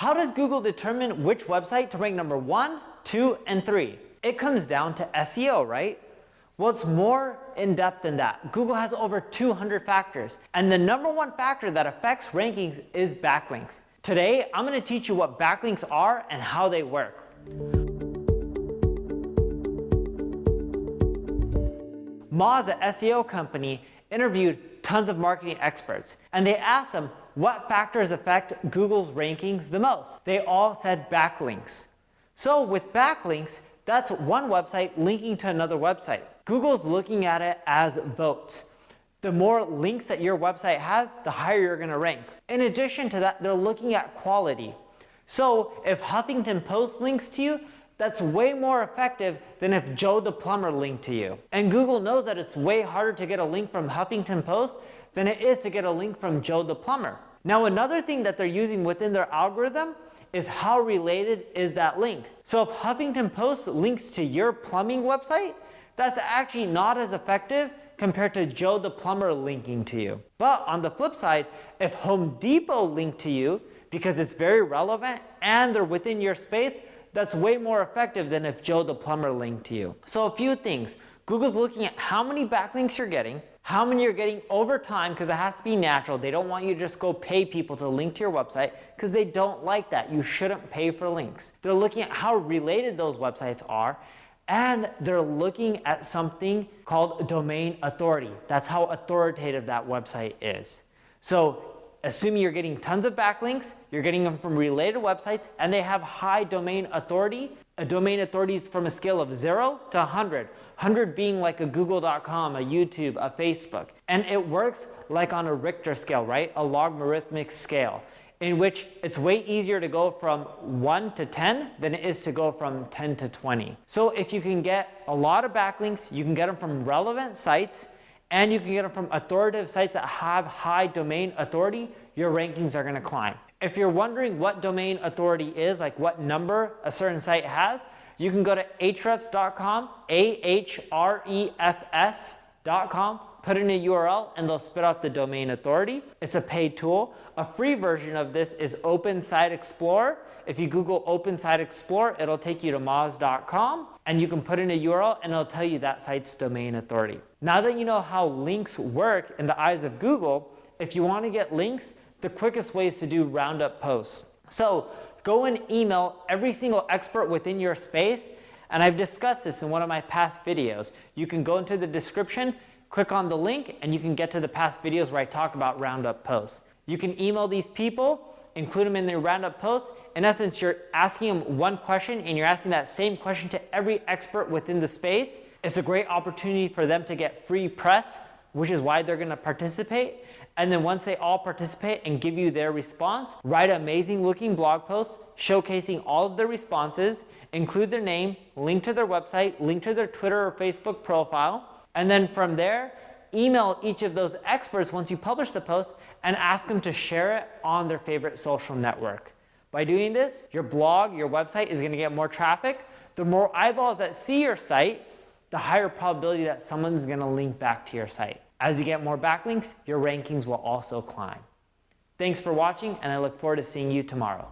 How does Google determine which website to rank number 1, 2, and 3? It comes down to SEO, right? Well, it's more in-depth than that. Google has over 200 factors, and the number one factor that affects rankings is backlinks. Today, I'm going to teach you what backlinks are and how they work. Moz, an SEO company, interviewed tons of marketing experts, and they asked them what factors affect Google's rankings the most. They all said backlinks. So with backlinks, that's one website linking to another website. Google's looking at it as votes. The more links that your website has, the higher you're going to rank. In addition to that, they're looking at quality. So if Huffington Post links to you, that's way more effective than if Joe the plumber linked to you. And Google knows that it's way harder to get a link from Huffington Post than it is to get a link from Joe the plumber. Now, another thing that they're using within their algorithm is how related is that link. So if Huffington Post links to your plumbing website, that's actually not as effective compared to Joe the plumber linking to you. But on the flip side, if Home Depot linked to you because it's very relevant and they're within your space, that's way more effective than if Joe the plumber linked to you. So a few things. Google's looking at how many backlinks you're getting, how many you're getting over time, because it has to be natural. They don't want you to just go pay people to link to your website because they don't like that. You shouldn't pay for links. They're looking at how related those websites are, and they're looking at something called domain authority. That's how authoritative that website is. So assuming you're getting tons of backlinks, you're getting them from related websites, and they have high domain authority. A domain authority is from a scale of 0 to 100. 100 being like a Google.com, a YouTube, a Facebook. And it works like on a Richter scale, right? A logarithmic scale, in which it's way easier to go from 1 to 10 than it is to go from 10 to 20. So if you can get a lot of backlinks, you can get them from relevant sites, and you can get them from authoritative sites that have high domain authority, your rankings are going to climb. If you're wondering what domain authority is, like what number a certain site has, you can go to ahrefs.com, ahrefs.com, put in a URL, and they'll spit out the domain authority. It's a paid tool. A free version of this is Open Site Explorer. If you Google Open Site Explorer, it'll take you to moz.com, and you can put in a URL, and it'll tell you that site's domain authority. Now that you know how links work in the eyes of Google, if you want to get links, the quickest way is to do Roundup posts. So go and email every single expert within your space, and I've discussed this in one of my past videos. You can go into the description, click on the link, and you can get to the past videos where I talk about Roundup posts. You can email these people, include them in their Roundup posts. In essence, you're asking them one question, and you're asking that same question to every expert within the space. It's a great opportunity for them to get free press, which is why they're going to participate. And then once they all participate and give you their response, write an amazing looking blog post showcasing all of their responses, include their name, link to their website, link to their Twitter or Facebook profile, and then from there, email each of those experts once you publish the post and ask them to share it on their favorite social network. By doing this, your blog, your website is going to get more traffic. The more eyeballs that see your site, the higher probability that someone's going to link back to your site. As you get more backlinks, your rankings will also climb. Thanks for watching, and I look forward to seeing you tomorrow.